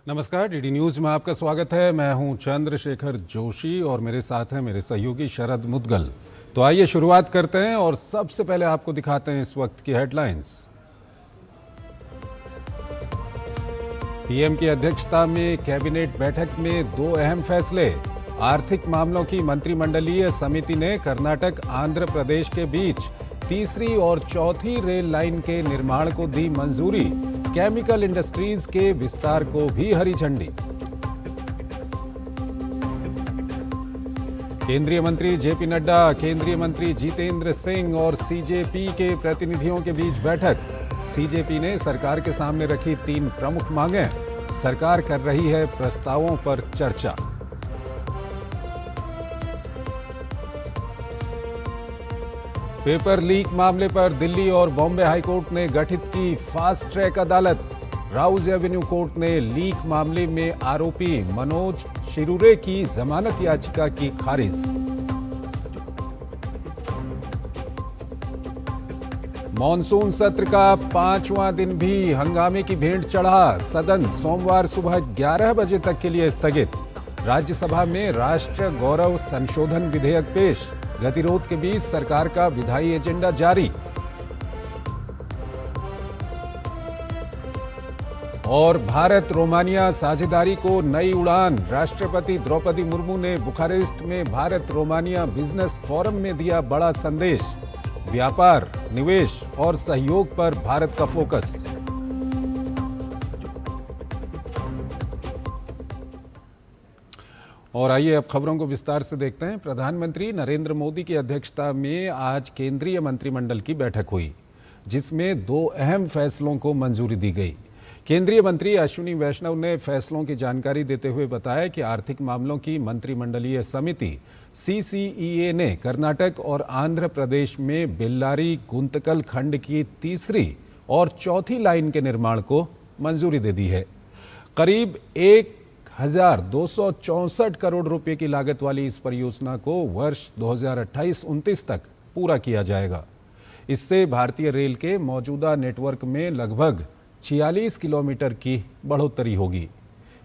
नमस्कार, DD news में आपका स्वागत है। मैं हूं चंद्रशेखर जोशी और मेरे साथ हैं मेरे सहयोगी शरद मुद्गल। तो आइए शुरुआत करते हैं और सबसे पहले आपको दिखाते हैं इस वक्त की हेडलाइंस। पीएम की अध्यक्षता में कैबिनेट बैठक में 2 अहम फैसले। आर्थिक मामलों की मंत्रिमंडलीय समिति ने कर्नाटक आंध्र प्रदेश के बीच तीसरी और चौथी रेल लाइन के निर्माण को दी मंजूरी। केमिकल इंडस्ट्रीज के विस्तार को भी हरी झंडी। केंद्रीय मंत्री जेपी नड्डा, केंद्रीय मंत्री जितेंद्र सिंह और सीजेपी के प्रतिनिधियों के बीच बैठक। सीजेपी ने सरकार के सामने रखी 3 प्रमुख मांगें। सरकार कर रही है प्रस्तावों पर चर्चा। पेपर लीक मामले पर दिल्ली और बॉम्बे हाईकोर्ट ने गठित की फास्ट ट्रैक अदालत। राउज एवेन्यू कोर्ट ने लीक मामले में आरोपी मनोज शिरूरे की जमानत याचिका की खारिज। मॉनसून सत्र का 5वां दिन भी हंगामे की भेंट चढ़ा। सदन सोमवार सुबह 11 बजे तक के लिए स्थगित। राज्यसभा में राष्ट्र गौरव संशोधन विधेयक पेश। गतिरोध के बीच सरकार का विधायी एजेंडा जारी। और भारत रोमानिया साझेदारी को नई उड़ान। राष्ट्रपति द्रौपदी मुर्मू ने बुखारेस्ट में भारत रोमानिया बिजनेस फोरम में दिया बड़ा संदेश। व्यापार, निवेश और सहयोग पर भारत का फोकस। और आइए अब खबरों को विस्तार से देखते हैं। प्रधानमंत्री नरेंद्र मोदी की अध्यक्षता में आज केंद्रीय मंत्रिमंडल की बैठक हुई, जिसमें 2 अहम फैसलों को मंजूरी दी गई। केंद्रीय मंत्री अश्विनी वैष्णव ने फैसलों की जानकारी देते हुए बताया कि आर्थिक मामलों की मंत्रिमंडलीय समिति सीसीईए ने कर्नाटक और आंध्र प्रदेश में बेल्लारी गुंतकल खंड की तीसरी और चौथी लाइन के निर्माण को मंजूरी दे दी है। करीब 1,264 करोड़ रुपए की लागत वाली इस परियोजना को वर्ष 2028-29 तक पूरा किया जाएगा। इससे भारतीय रेल के मौजूदा नेटवर्क में लगभग 46 किलोमीटर की बढ़ोतरी होगी।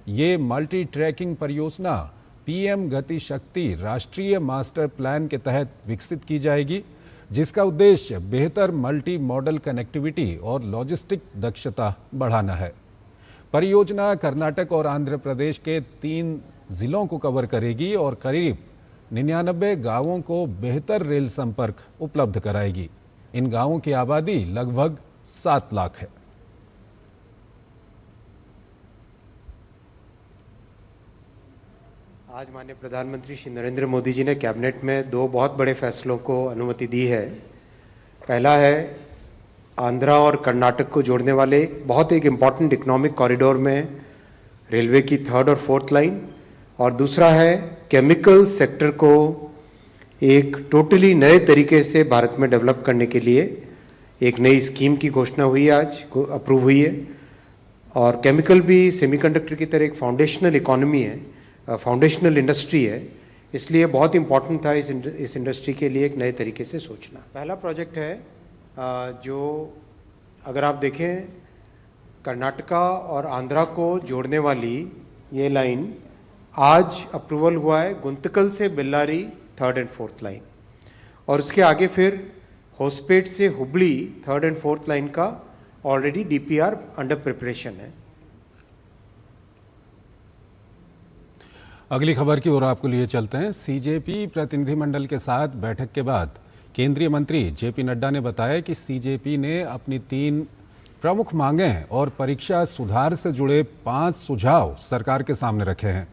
ये मल्टी ट्रैकिंग परियोजना पीएम गति शक्ति राष्ट्रीय मास्टर प्लान के तहत विकसित की जाएगी, जिसका उद्देश्य बेहतर मल्टी मॉडल कनेक्टिविटी और लॉजिस्टिक दक्षता बढ़ाना है। परियोजना कर्नाटक और आंध्र प्रदेश के 3 जिलों को कवर करेगी और करीब 99 गांवों को बेहतर रेल संपर्क उपलब्ध कराएगी। इन गांवों की आबादी लगभग 7 लाख है। आज माननीय प्रधानमंत्री श्री नरेंद्र मोदी जी ने कैबिनेट में 2 बहुत बड़े फैसलों को अनुमति दी है। पहला है आंध्रा और कर्नाटक को जोड़ने वाले बहुत एक इम्पॉर्टेंट इकोनॉमिक कॉरिडोर में रेलवे की 3rd और 4th लाइन, और दूसरा है केमिकल सेक्टर को एक टोटली नए तरीके से भारत में डेवलप करने के लिए एक नई स्कीम की घोषणा हुई है, आज अप्रूव हुई है। और केमिकल भी सेमीकंडक्टर की तरह एक फाउंडेशनल इकोनॉमी है, फाउंडेशनल इंडस्ट्री है, इसलिए बहुत इंपॉर्टेंट था इस इंडस्ट्री के लिए एक नए तरीके से सोचना। पहला प्रोजेक्ट है जो अगर आप देखें कर्नाटका और आंध्रा को जोड़ने वाली ये लाइन आज अप्रूवल हुआ है गुंतकल से Bellary 3rd and 4th line, और उसके आगे फिर होसपेट से Hubli 3rd and 4th line का ऑलरेडी डीपीआर अंडर प्रिपरेशन है। अगली खबर की ओर आपको लिए चलते हैं। सीजेपी प्रतिनिधिमंडल के साथ बैठक के बाद केंद्रीय मंत्री जेपी नड्डा ने बताया कि सीजेपी ने अपनी 3 प्रमुख मांगें और परीक्षा सुधार से जुड़े 5 सुझाव सरकार के सामने रखे हैं।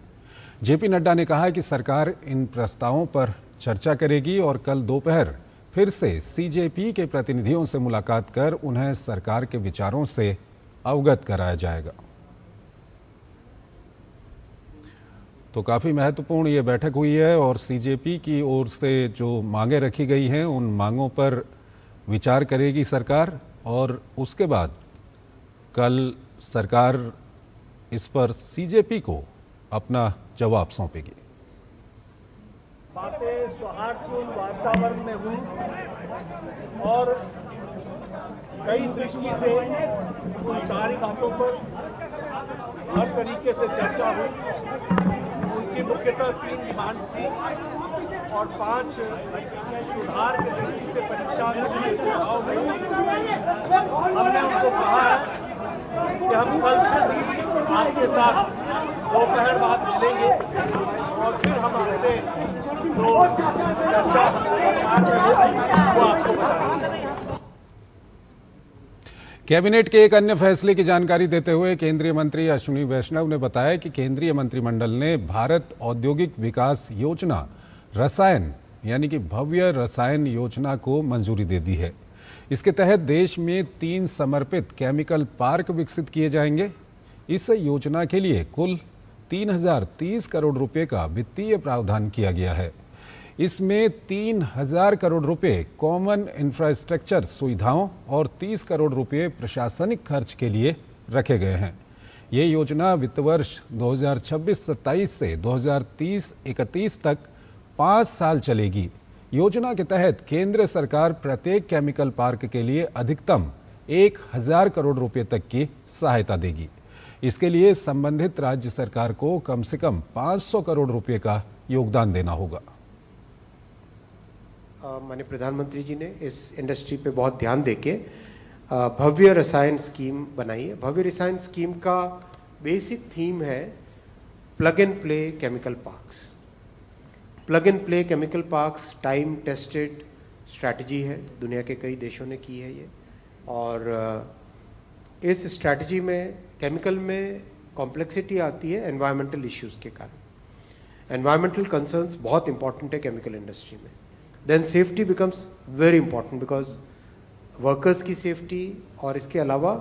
जेपी नड्डा ने कहा कि सरकार इन प्रस्तावों पर चर्चा करेगी और कल दोपहर फिर से सीजेपी के प्रतिनिधियों से मुलाकात कर उन्हें सरकार के विचारों से अवगत कराया जाएगा। तो काफ़ी महत्वपूर्ण ये बैठक हुई है और सीजेपी की ओर से जो मांगें रखी गई हैं उन मांगों पर विचार करेगी सरकार, और उसके बाद कल सरकार इस पर सीजेपी को अपना जवाब सौंपेगी। बातें सौहार्दपूर्ण वातावरण में हुई और कई दृष्टि से उन सारी बातों पर हर तरीके से चर्चा हुई। उनकी मुख्यतः 3 डिमांड थी और 5 सुधार के दृष्टि से परीक्षा में सुझाव हुए। हमने उनको कहा है कि हम कल आपके साथ दोपहर बाद मिलेंगे और फिर हम आपसे जो चर्चा वो आपको बताएंगे। कैबिनेट के एक अन्य फैसले की जानकारी देते हुए केंद्रीय मंत्री अश्विनी वैष्णव ने बताया कि केंद्रीय मंत्रिमंडल ने भारत औद्योगिक विकास योजना रसायन यानी कि भव्य रसायन योजना को मंजूरी दे दी है। इसके तहत देश में 3 समर्पित केमिकल पार्क विकसित किए जाएंगे। इस योजना के लिए कुल 3030 करोड़ रुपए का वित्तीय प्रावधान किया गया है। इसमें 3000 करोड़ रुपए कॉमन इंफ्रास्ट्रक्चर सुविधाओं और 30 करोड़ रुपए प्रशासनिक खर्च के लिए रखे गए हैं। ये योजना वित्त वर्ष 2026-27 से 2030-31 तक 5 साल चलेगी। योजना के तहत केंद्र सरकार प्रत्येक केमिकल पार्क के लिए अधिकतम 1000 करोड़ रुपए तक की सहायता देगी। इसके लिए संबंधित राज्य सरकार को कम से कम 500 करोड़ रुपए का योगदान देना होगा। माननीय प्रधानमंत्री जी ने इस इंडस्ट्री पे बहुत ध्यान देके भव्य रसायन स्कीम बनाई है। भव्य रसायन स्कीम का बेसिक थीम है plug and play chemical parks. Plug and play chemical parks time tested strategy है, दुनिया के कई देशों ने की है ये। और इस स्ट्रैटेजी में केमिकल में कॉम्प्लेक्सिटी आती है एनवायरमेंटल इश्यूज के कारण। एनवायरमेंटल कंसर्न्स बहुत इंपॉर्टेंट है केमिकल इंडस्ट्री में। Then safety becomes very important because workers की सेफ्टी और इसके अलावा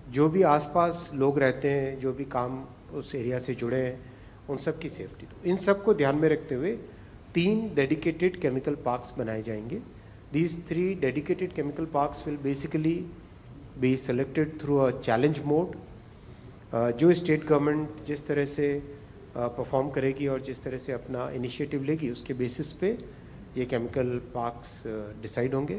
जो भी आसपास लोग रहते हैं, जो भी काम उस एरिया से जुड़े हैं, उन सब की सेफ्टी। तो इन सब को ध्यान में रखते हुए 3 डेडिकेटेड केमिकल पार्क्स बनाए जाएंगे। These 3 dedicated chemical parks will basically be selected through a challenge mode। जो स्टेट गवर्नमेंट जिस तरह से परफॉर्म करेगी और जिस तरह से अपना इनिशिएटिव लेगी उसके बेसिस पे ये केमिकल पार्क्स डिसाइड होंगे।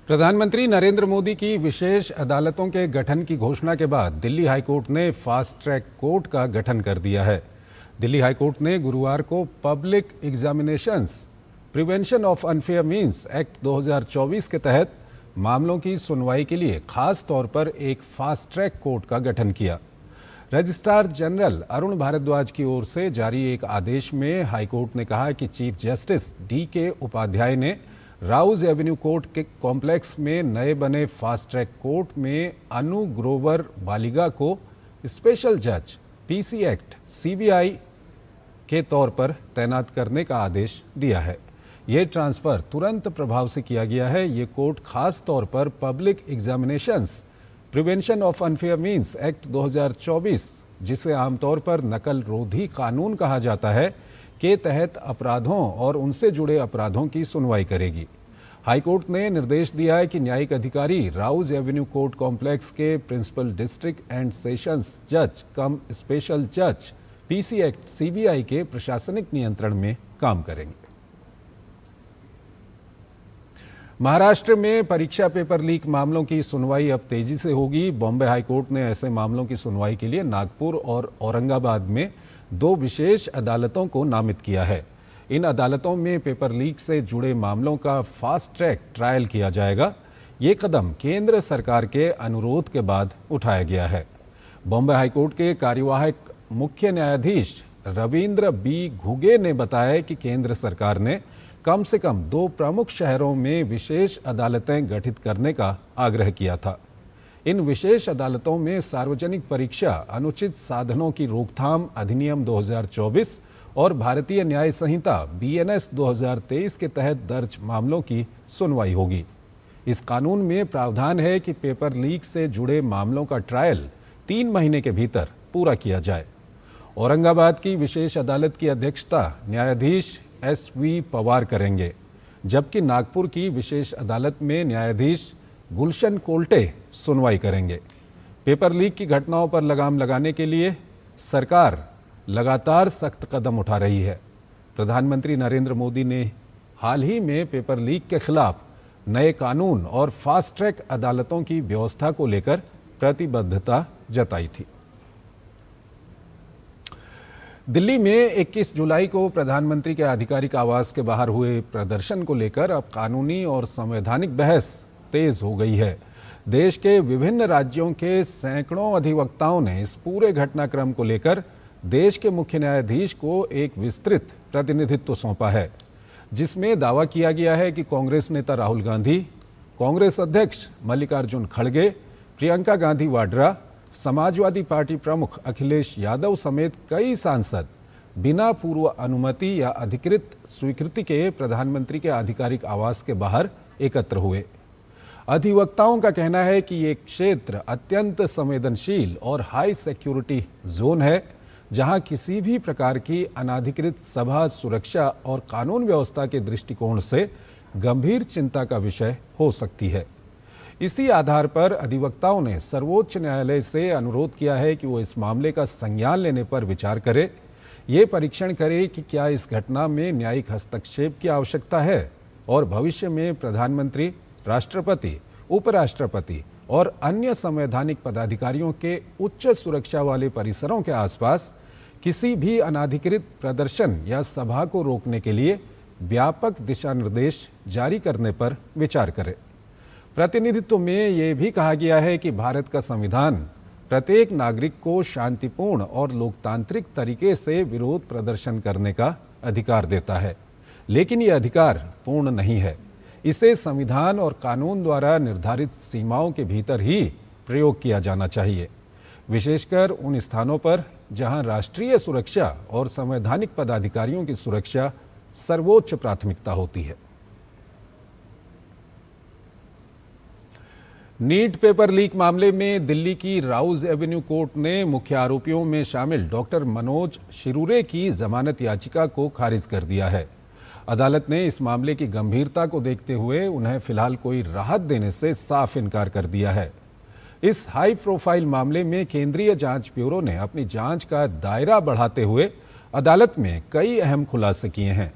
प्रधानमंत्री नरेंद्र मोदी की विशेष अदालतों के गठन की घोषणा के बाद दिल्ली हाईकोर्ट ने फास्ट ट्रैक कोर्ट का गठन कर दिया है। दिल्ली हाईकोर्ट ने गुरुवार को public examinations prevention of unfair means act 2024 के तहत मामलों की सुनवाई के लिए खास तौर पर एक फास्ट ट्रैक कोर्ट का गठन किया। रजिस्ट्रार जनरल अरुण भारद्वाज की ओर से जारी एक आदेश में हाईकोर्ट ने कहा कि चीफ जस्टिस DK उपाध्याय ने राउज एवेन्यू कोर्ट के कॉम्प्लेक्स में नए बने फास्ट ट्रैक कोर्ट में अनु ग्रोवर बालिगा को स्पेशल जज PC एक्ट CBI के तौर पर तैनात करने का आदेश दिया है। ये ट्रांसफ़र तुरंत प्रभाव से किया गया है। ये कोर्ट खास तौर पर public examinations prevention of unfair means act 2024, जिसे आमतौर पर नकल रोधी कानून कहा जाता है, के तहत अपराधों और उनसे जुड़े अपराधों की सुनवाई करेगी। हाईकोर्ट ने निर्देश दिया है कि न्यायिक अधिकारी राउज एवेन्यू कोर्ट कॉम्प्लेक्स के प्रिंसिपल डिस्ट्रिक्ट एंड सेशंस जज कम स्पेशल जज PC एक्ट CBI के प्रशासनिक नियंत्रण में काम करेंगे। महाराष्ट्र में परीक्षा पेपर लीक मामलों की सुनवाई अब तेजी से होगी। बॉम्बे हाईकोर्ट ने ऐसे मामलों की सुनवाई के लिए नागपुर और औरंगाबाद में 2 विशेष अदालतों को नामित किया है। इन अदालतों में पेपर लीक से जुड़े मामलों का फास्ट ट्रैक ट्रायल किया जाएगा। ये कदम केंद्र सरकार के अनुरोध के बाद उठाया गया है। बॉम्बे हाईकोर्ट के कार्यवाहक मुख्य न्यायाधीश रविंद्र B घुगे ने बताया कि केंद्र सरकार ने कम से कम 2 प्रमुख शहरों में विशेष अदालतें गठित करने का आग्रह किया था। इन विशेष अदालतों में सार्वजनिक परीक्षा, अनुचित साधनों की रोकथाम अधिनियम 2024 और भारतीय न्याय संहिता BNS 2023 के तहत दर्ज मामलों की सुनवाई होगी। इस कानून में प्रावधान है कि पेपर लीक से जुड़े मामलों का ट्रायल 3 महीने के भीतर पूरा किया जाए। औरंगाबाद की विशेष अदालत की अध्यक्षता न्यायाधीश SV पवार करेंगे, जबकि नागपुर की विशेष अदालत में न्यायाधीश गुलशन कोल्टे सुनवाई करेंगे। पेपर लीक की घटनाओं पर लगाम लगाने के लिए सरकार लगातार सख्त कदम उठा रही है। प्रधानमंत्री नरेंद्र मोदी ने हाल ही में पेपर लीक के खिलाफ नए कानून और फास्ट ट्रैक अदालतों की व्यवस्था को लेकर प्रतिबद्धता जताई थी। दिल्ली में 21 जुलाई को प्रधानमंत्री के आधिकारिक आवास के बाहर हुए प्रदर्शन को लेकर अब कानूनी और संवैधानिक बहस तेज हो गई है। देश के विभिन्न राज्यों के सैकड़ों अधिवक्ताओं ने इस पूरे घटनाक्रम को लेकर देश के मुख्य न्यायाधीश को एक विस्तृत प्रतिनिधित्व सौंपा है, जिसमें दावा किया गया है कि कांग्रेस नेता राहुल गांधी, कांग्रेस अध्यक्ष मल्लिकार्जुन खड़गे, प्रियंका गांधी वाड्रा, समाजवादी पार्टी प्रमुख अखिलेश यादव समेत कई सांसद बिना पूर्व अनुमति या अधिकृत स्वीकृति के प्रधानमंत्री के आधिकारिक आवास के बाहर एकत्र हुए। अधिवक्ताओं का कहना है कि ये क्षेत्र अत्यंत संवेदनशील और हाई सिक्योरिटी जोन है, जहां किसी भी प्रकार की अनाधिकृत सभा सुरक्षा और कानून व्यवस्था के दृष्टिकोण से गंभीर चिंता का विषय हो सकती है। इसी आधार पर अधिवक्ताओं ने सर्वोच्च न्यायालय से अनुरोध किया है कि वो इस मामले का संज्ञान लेने पर विचार करे, ये परीक्षण करे कि क्या इस घटना में न्यायिक हस्तक्षेप की आवश्यकता है और भविष्य में प्रधानमंत्री, राष्ट्रपति, उपराष्ट्रपति और अन्य संवैधानिक पदाधिकारियों के उच्च सुरक्षा वाले परिसरों के आसपास किसी भी अनाधिकृत प्रदर्शन या सभा को रोकने के लिए व्यापक दिशा निर्देश जारी करने पर विचार करे। प्रतिनिधित्व में ये भी कहा गया है कि भारत का संविधान प्रत्येक नागरिक को शांतिपूर्ण और लोकतांत्रिक तरीके से विरोध प्रदर्शन करने का अधिकार देता है, लेकिन ये अधिकार पूर्ण नहीं है। इसे संविधान और कानून द्वारा निर्धारित सीमाओं के भीतर ही प्रयोग किया जाना चाहिए, विशेषकर उन स्थानों पर जहां राष्ट्रीय सुरक्षा और संवैधानिक पदाधिकारियों की सुरक्षा सर्वोच्च प्राथमिकता होती है। नीट पेपर लीक मामले में दिल्ली की राउज एवेन्यू कोर्ट ने मुख्य आरोपियों में शामिल डॉक्टर मनोज शिरूरे की जमानत याचिका को खारिज कर दिया है। अदालत ने इस मामले की गंभीरता को देखते हुए उन्हें फिलहाल कोई राहत देने से साफ इनकार कर दिया है। इस हाई प्रोफाइल मामले में केंद्रीय जांच ब्यूरो ने अपनी जांच का दायरा बढ़ाते हुए अदालत में कई अहम खुलासे किए हैं।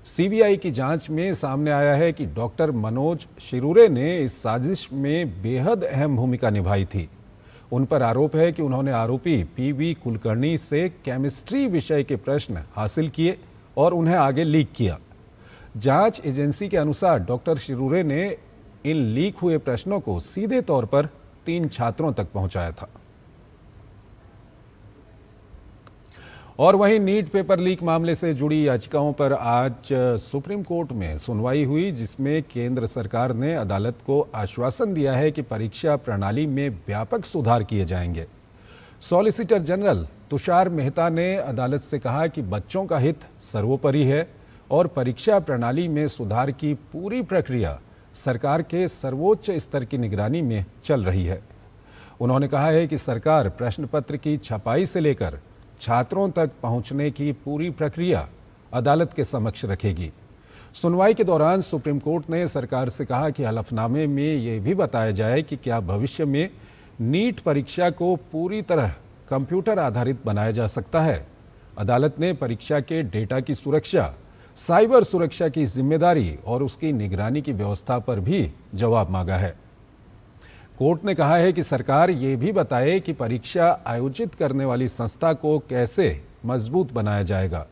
सीबीआई की जांच में सामने आया है कि डॉक्टर मनोज शिरूरे ने इस साजिश में बेहद अहम भूमिका निभाई थी। उन पर आरोप है कि उन्होंने आरोपी पीवी कुलकर्णी से केमिस्ट्री विषय के प्रश्न हासिल किए और उन्हें आगे लीक किया। जांच एजेंसी के अनुसार डॉक्टर शिरूरे ने इन लीक हुए प्रश्नों को सीधे तौर पर 3 छात्रों तक पहुंचाया था। और वहीं नीट पेपर लीक मामले से जुड़ी याचिकाओं पर आज सुप्रीम कोर्ट में सुनवाई हुई, जिसमें केंद्र सरकार ने अदालत को आश्वासन दिया है कि परीक्षा प्रणाली में व्यापक सुधार किए जाएंगे। सॉलिसिटर जनरल तुषार मेहता ने अदालत से कहा कि बच्चों का हित सर्वोपरि है और परीक्षा प्रणाली में सुधार की पूरी प्रक्रिया सरकार के सर्वोच्च स्तर की निगरानी में चल रही है। उन्होंने कहा है कि सरकार प्रश्न पत्र की छपाई से लेकर छात्रों तक पहुंचने की पूरी प्रक्रिया अदालत के समक्ष रखेगी। सुनवाई के दौरान सुप्रीम कोर्ट ने सरकार से कहा कि हलफनामे में ये भी बताया जाए कि क्या भविष्य में नीट परीक्षा को पूरी तरह कंप्यूटर आधारित बनाया जा सकता है। अदालत ने परीक्षा के डेटा की सुरक्षा, साइबर सुरक्षा की जिम्मेदारी और उसकी निगरानी की व्यवस्था पर भी जवाब मांगा है। कोर्ट ने कहा है कि सरकार ये भी बताए कि परीक्षा आयोजित करने वाली संस्था को कैसे मजबूत बनाया जाएगा,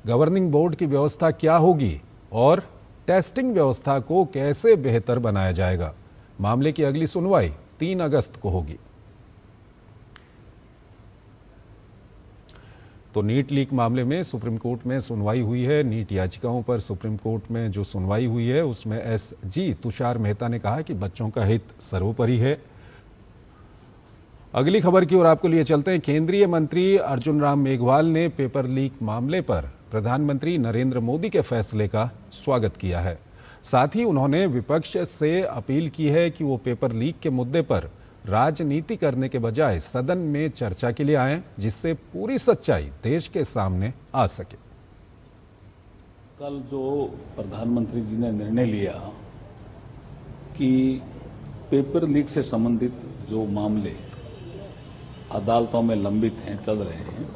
गवर्निंग बोर्ड की व्यवस्था क्या होगी और टेस्टिंग व्यवस्था को कैसे बेहतर बनाया जाएगा। मामले की अगली सुनवाई 3 अगस्त को होगी। तो नीट लीक मामले में सुप्रीम कोर्ट में सुनवाई हुई है। नीट याचिकाओं पर सुप्रीम कोर्ट में जो सुनवाई हुई है उसमें एसजी तुषार मेहता ने कहा कि बच्चों का हित सर्वोपरि है। अगली खबर की ओर आपको लिए चलते हैं। केंद्रीय मंत्री अर्जुन राम मेघवाल ने पेपर लीक मामले पर प्रधानमंत्री नरेंद्र मोदी के फैसले का स्वागत किया है। साथ ही उन्होंने विपक्ष से अपील की है कि वो पेपर लीक के मुद्दे पर राजनीति करने के बजाय सदन में चर्चा के लिए आएं, जिससे पूरी सच्चाई देश के सामने आ सके। कल जो प्रधानमंत्री जी ने निर्णय लिया कि पेपर लीक से संबंधित जो मामले अदालतों में लंबित हैं, चल रहे हैं,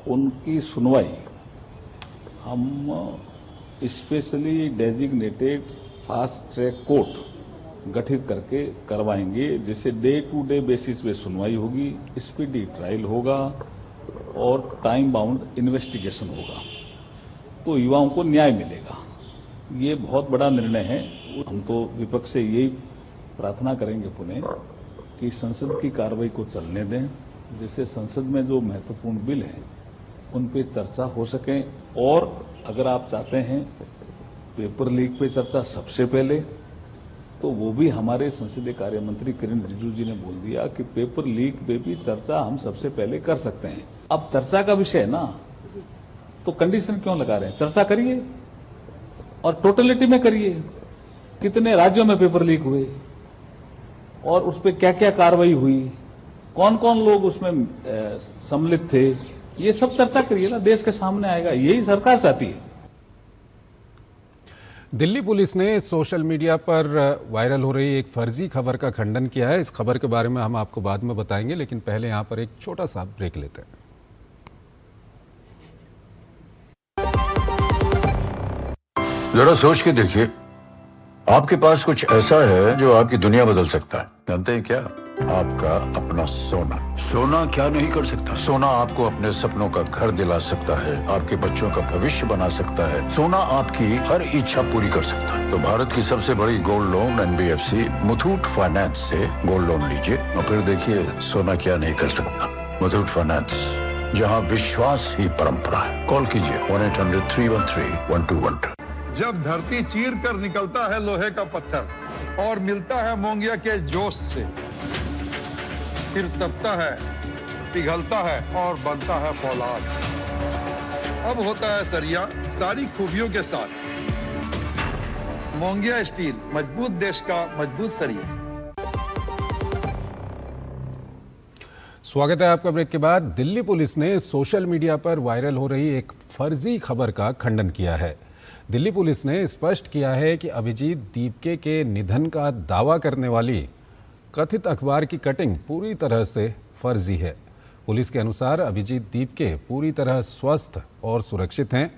उनकी सुनवाई हम specially designated fast track court गठित करके करवाएंगे, जिससे डे टू डे बेसिस पे सुनवाई होगी, स्पीडी ट्रायल होगा और टाइम बाउंड इन्वेस्टिगेशन होगा, तो युवाओं को न्याय मिलेगा। ये बहुत बड़ा निर्णय है। हम तो विपक्ष से यही प्रार्थना करेंगे पुनः कि संसद की कार्रवाई को चलने दें, जिससे संसद में जो महत्वपूर्ण बिल हैं उन पे चर्चा हो सके। और अगर आप चाहते हैं पेपर लीक पे चर्चा सबसे पहले, तो वो भी हमारे संसदीय कार्य मंत्री किरण रिजिजू जी ने बोल दिया कि पेपर लीक पे भी चर्चा हम सबसे पहले कर सकते हैं। अब चर्चा का विषय है ना, तो कंडीशन क्यों लगा रहे हैं? चर्चा करिए और टोटलिटी में करिए। कितने राज्यों में पेपर लीक हुए और उस पर क्या क्या कार्रवाई हुई, कौन कौन लोग उसमें सम्मिलित थे, ये सब चर्चा करिए ना, देश के सामने आएगा। यही सरकार चाहती है। दिल्ली पुलिस ने सोशल मीडिया पर वायरल हो रही एक फर्जी खबर का खंडन किया है। इस खबर के बारे में हम आपको बाद में बताएंगे, लेकिन पहले यहां पर एक छोटा सा ब्रेक लेते हैं। जरा सोच के देखिए, आपके पास कुछ ऐसा है जो आपकी दुनिया बदल सकता है। जानते हैं क्या? आपका अपना सोना। सोना क्या नहीं कर सकता? सोना आपको अपने सपनों का घर दिला सकता है, आपके बच्चों का भविष्य बना सकता है। सोना आपकी हर इच्छा पूरी कर सकता है। तो भारत की सबसे बड़ी gold loan NBFC Muthoot finance से गोल्ड लोन लीजिए और फिर देखिए सोना क्या नहीं कर सकता। मुथूट फाइनेंस, जहाँ विश्वास ही परंपरा है। कॉल कीजिए 1-800-313-1212। जब धरती चीर कर निकलता है लोहे का पत्थर और मिलता है मोंगिया के जोश से, फिर तपता है, पिघलता है और बनता है फौलाद। अब होता है सरिया सारी खूबियों के साथ। मोंगिया स्टील, मजबूत देश का मजबूत सरिया। स्वागत है आपका ब्रेक के बाद। दिल्ली पुलिस ने सोशल मीडिया पर वायरल हो रही एक फर्जी खबर का खंडन किया है। दिल्ली पुलिस ने स्पष्ट किया है कि अभिजीत दीपके के निधन का दावा करने वाली कथित अखबार की कटिंग पूरी तरह से फर्जी है। पुलिस के अनुसार अभिजीत दीपके पूरी तरह स्वस्थ और सुरक्षित हैं।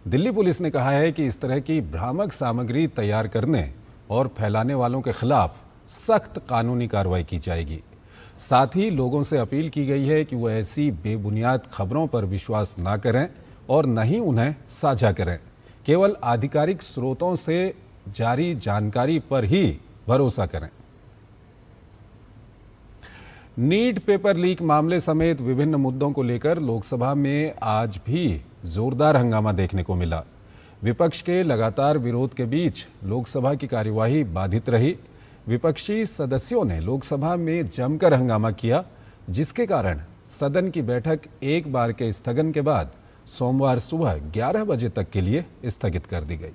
दिल्ली पुलिस ने कहा है कि इस तरह की भ्रामक सामग्री तैयार करने और फैलाने वालों के खिलाफ सख्त कानूनी कार्रवाई की जाएगी। साथ ही लोगों से अपील की गई है कि वो ऐसी बेबुनियाद खबरों पर विश्वास ना करें और न ही उन्हें साझा करें। केवल आधिकारिक स्रोतों से जारी जानकारी पर ही भरोसा करें। नीट पेपर लीक मामले समेत विभिन्न मुद्दों को लेकर लोकसभा में आज भी जोरदार हंगामा देखने को मिला। विपक्ष के लगातार विरोध के बीच लोकसभा की कार्यवाही बाधित रही। विपक्षी सदस्यों ने लोकसभा में जमकर हंगामा किया, जिसके कारण सदन की बैठक एक बार के स्थगन के बाद सोमवार सुबह 11 बजे तक के लिए स्थगित कर दी गई।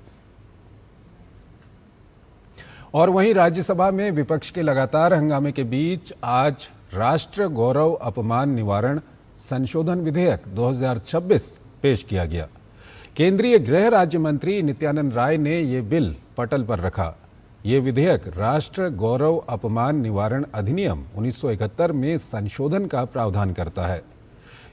और वहीं राज्यसभा में विपक्ष के लगातार हंगामे के बीच आज राष्ट्र गौरव अपमान निवारण संशोधन विधेयक 2026 पेश किया गया। केंद्रीय गृह राज्य मंत्री नित्यानंद राय ने ये बिल पटल पर रखा। ये विधेयक राष्ट्र गौरव अपमान निवारण अधिनियम 1971 में संशोधन का प्रावधान करता है।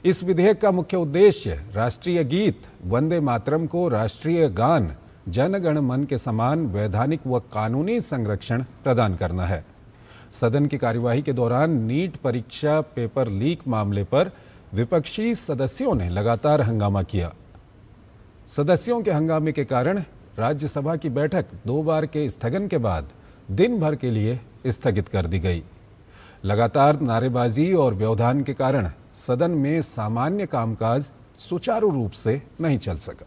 इस विधेयक का मुख्य उद्देश्य राष्ट्रीय गीत वंदे मातरम को राष्ट्रीय गान जन गण मन के समान वैधानिक व कानूनी संरक्षण प्रदान करना है। सदन की कार्यवाही के दौरान नीट परीक्षा पेपर लीक मामले पर विपक्षी सदस्यों ने लगातार हंगामा किया। सदस्यों के हंगामे के कारण राज्यसभा की बैठक 2 बार के स्थगन के बाद दिन भर के लिए स्थगित कर दी गई। लगातार नारेबाजी और व्यवधान के कारण सदन में सामान्य कामकाज सुचारू रूप से नहीं चल सका।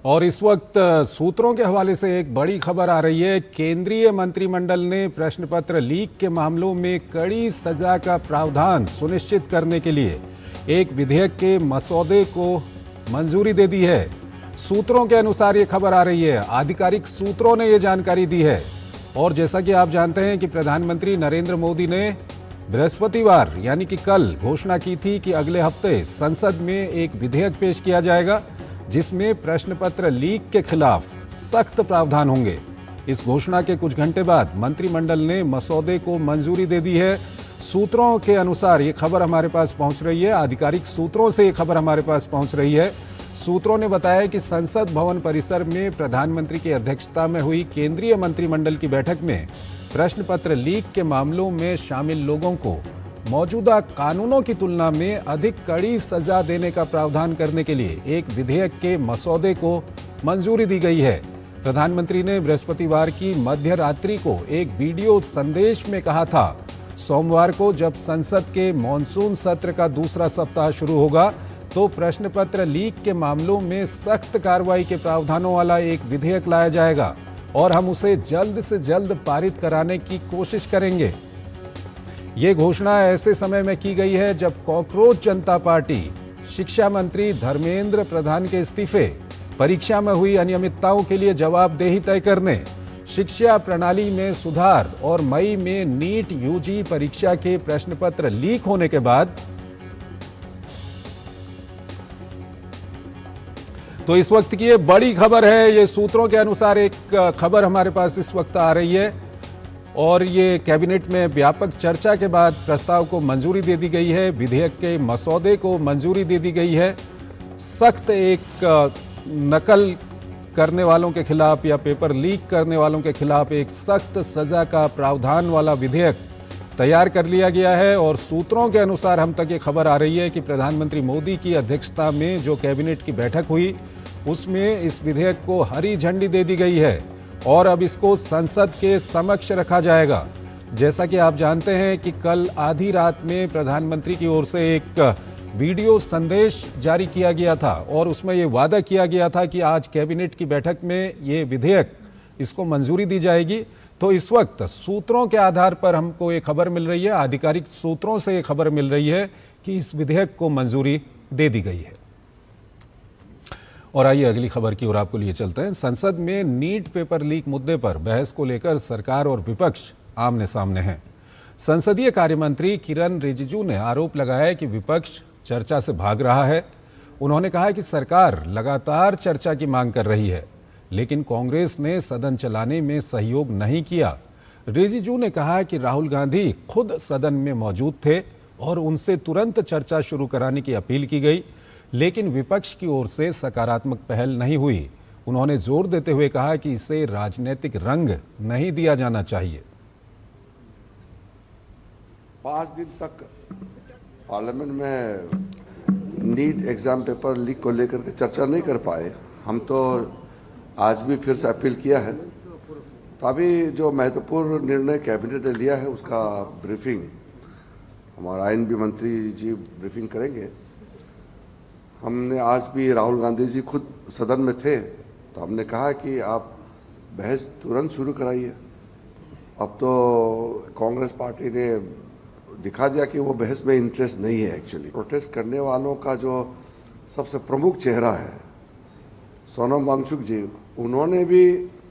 और इस वक्त सूत्रों के हवाले से एक बड़ी खबर आ रही है। केंद्रीय मंत्रिमंडल ने प्रश्न पत्र लीक के मामलों में कड़ी सजा का प्रावधान सुनिश्चित करने के लिए एक विधेयक के मसौदे को मंजूरी दे दी है। सूत्रों के अनुसार ये खबर आ रही है, आधिकारिक सूत्रों ने ये जानकारी दी है। और जैसा कि आप जानते हैं कि प्रधानमंत्री नरेंद्र मोदी ने बृहस्पतिवार यानी कि कल घोषणा की थी कि अगले हफ्ते संसद में एक विधेयक पेश किया जाएगा जिसमें प्रश्न पत्र लीक के खिलाफ सख्त प्रावधान होंगे। इस घोषणा के कुछ घंटे बाद मंत्रिमंडल ने मसौदे को मंजूरी दे दी है। सूत्रों के अनुसार ये खबर हमारे पास पहुंच रही है, आधिकारिक सूत्रों से ये खबर हमारे पास पहुंच रही है। सूत्रों ने बताया कि संसद भवन परिसर में प्रधानमंत्री की अध्यक्षता में हुई केंद्रीय मंत्रिमंडल की बैठक में प्रश्न पत्र लीक के मामलों में शामिल लोगों को मौजूदा कानूनों की तुलना में अधिक कड़ी सजा देने का प्रावधान करने के लिए एक विधेयक के मसौदे को मंजूरी दी गई है। प्रधानमंत्री ने बृहस्पतिवार की मध्य रात्रि को एक वीडियो संदेश में कहा था, सोमवार को जब संसद के मॉनसून सत्र का दूसरा सप्ताह शुरू होगा तो प्रश्न पत्र लीक के मामलों में सख्त कार्रवाई के प्रावधानों वाला एक विधेयक लाया जाएगा और हम उसे जल्द से जल्द पारित कराने की कोशिश करेंगे। ये घोषणा ऐसे समय में की गई है जब कॉकरोच जनता पार्टी शिक्षा मंत्री धर्मेंद्र प्रधान के इस्तीफे, परीक्षा में हुई अनियमितताओं के लिए जवाबदेही तय करने, शिक्षा प्रणाली में सुधार और मई में नीट यूजी परीक्षा के प्रश्न पत्र लीक होने के बाद तो इस वक्त की ये बड़ी खबर है। ये सूत्रों के अनुसार एक खबर हमारे पास इस वक्त आ रही है और ये कैबिनेट में व्यापक चर्चा के बाद प्रस्ताव को मंजूरी दे दी गई है। विधेयक के मसौदे को मंजूरी दे दी गई है। सख्त एक नकल करने वालों के खिलाफ या पेपर लीक करने वालों के खिलाफ एक सख्त सजा का प्रावधान वाला विधेयक तैयार कर लिया गया है। और सूत्रों के अनुसार हम तक ये खबर आ रही है कि प्रधानमंत्री मोदी की अध्यक्षता में जो कैबिनेट की बैठक हुई उसमें इस विधेयक को हरी झंडी दे दी गई है और अब इसको संसद के समक्ष रखा जाएगा। जैसा कि आप जानते हैं कि कल आधी रात में प्रधानमंत्री की ओर से एक वीडियो संदेश जारी किया गया था और उसमें ये वादा किया गया था कि आज कैबिनेट की बैठक में ये विधेयक इसको मंजूरी दी जाएगी। तो इस वक्त सूत्रों के आधार पर हमको ये खबर मिल रही है, आधिकारिक सूत्रों से ये खबर मिल रही है कि इस विधेयक को मंजूरी दे दी गई है। और आइए अगली खबर की ओर आपको लिए चलते हैं। संसद में नीट पेपर लीक मुद्दे पर बहस को लेकर सरकार और विपक्ष आमने सामने हैं। संसदीय कार्य मंत्री किरण रिजिजू ने आरोप लगाया कि विपक्ष चर्चा से भाग रहा है। उन्होंने कहा कि सरकार लगातार चर्चा की मांग कर रही है, लेकिन कांग्रेस ने सदन चलाने में सहयोग नहीं किया। रिजिजू ने कहा कि राहुल गांधी खुद सदन में मौजूद थे और उनसे तुरंत चर्चा शुरू कराने की अपील की गई, लेकिन विपक्ष की ओर से सकारात्मक पहल नहीं हुई। उन्होंने जोर देते हुए कहा कि इसे राजनीतिक रंग नहीं दिया जाना चाहिए। 5 दिन तक पार्लियामेंट में नीट एग्जाम पेपर लीक को लेकर के चर्चा नहीं कर पाए। हम तो आज भी फिर से अपील किया है। तो अभी जो महत्वपूर्ण निर्णय कैबिनेट ने लिया है उसका ब्रीफिंग हमारा आईएनबी मंत्री जी ब्रीफिंग करेंगे। हमने आज भी राहुल गांधी जी खुद सदन में थे तो हमने कहा कि आप बहस तुरंत शुरू कराइए। अब तो कांग्रेस पार्टी ने दिखा दिया कि वो बहस में इंटरेस्ट नहीं है। एक्चुअली प्रोटेस्ट करने वालों का जो सबसे प्रमुख चेहरा है सोनम वांगचुक जी, उन्होंने भी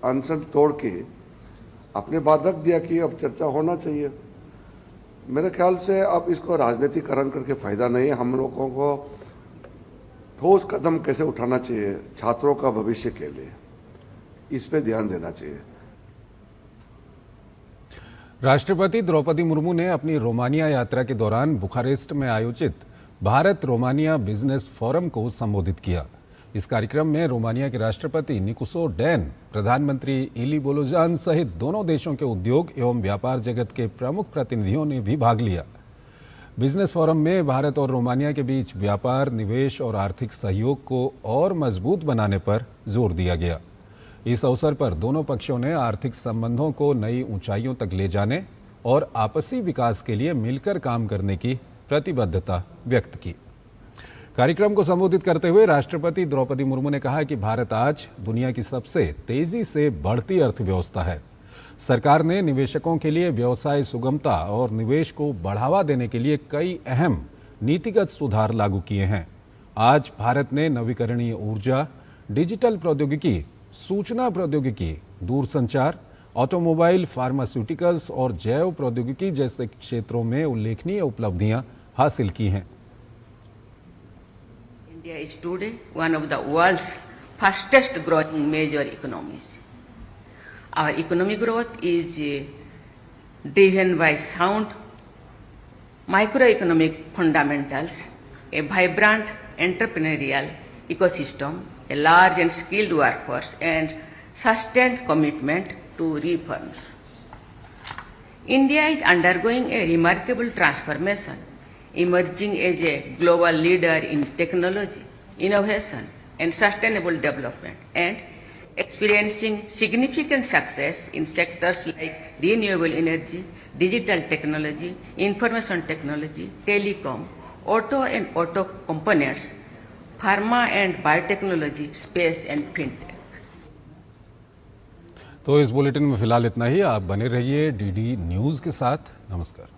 अनशन तोड़ के अपने बात रख दिया कि अब चर्चा होना चाहिए। मेरे ख्याल से अब इसको राजनीतिकरण करके फायदा नहीं है। हम लोगों को ठोस कदम कैसे उठाना चाहिए छात्रों का भविष्य के लिए, इस पे ध्यान देना चाहिए। राष्ट्रपति द्रौपदी मुर्मू ने अपनी रोमानिया यात्रा के दौरान बुखारेस्ट में आयोजित भारत रोमानिया बिजनेस फोरम को संबोधित किया। इस कार्यक्रम में रोमानिया के राष्ट्रपति निकोसो डैन, प्रधानमंत्री इली बोलोजान सहित दोनों देशों के उद्योग एवं व्यापार जगत के प्रमुख प्रतिनिधियों ने भी भाग लिया। बिजनेस फोरम में भारत और रोमानिया के बीच व्यापार, निवेश और आर्थिक सहयोग को और मजबूत बनाने पर जोर दिया गया। इस अवसर पर दोनों पक्षों ने आर्थिक संबंधों को नई ऊंचाइयों तक ले जाने और आपसी विकास के लिए मिलकर काम करने की प्रतिबद्धता व्यक्त की। कार्यक्रम को संबोधित करते हुए राष्ट्रपति द्रौपदी मुर्मू ने कहा कि भारत आज दुनिया की सबसे तेजी से बढ़ती अर्थव्यवस्था है। सरकार ने निवेशकों के लिए व्यवसाय सुगमता और निवेश को बढ़ावा देने के लिए कई अहम नीतिगत सुधार लागू किए हैं। आज भारत ने नवीकरणीय ऊर्जा, डिजिटल प्रौद्योगिकी, सूचना प्रौद्योगिकी, दूरसंचार, ऑटोमोबाइल, फार्मास्यूटिकल्स और जैव प्रौद्योगिकी जैसे क्षेत्रों में उल्लेखनीय उपलब्धियां हासिल की हैं। India is today one of the world's fastest growing major economies. Our economic growth is driven by sound microeconomic fundamentals, a vibrant entrepreneurial ecosystem, a large and skilled workforce, and sustained commitment to reforms. India is undergoing a remarkable transformation, emerging as a global leader in technology, innovation, and sustainable development, and experiencing significant success in sectors like renewable energy, digital technology, information technology, telecom, auto and auto components, pharma and biotechnology, space and fintech. तो इस bulletin में फिलहाल इतना ही। आप बने रहिए DD news के साथ। नमस्कार।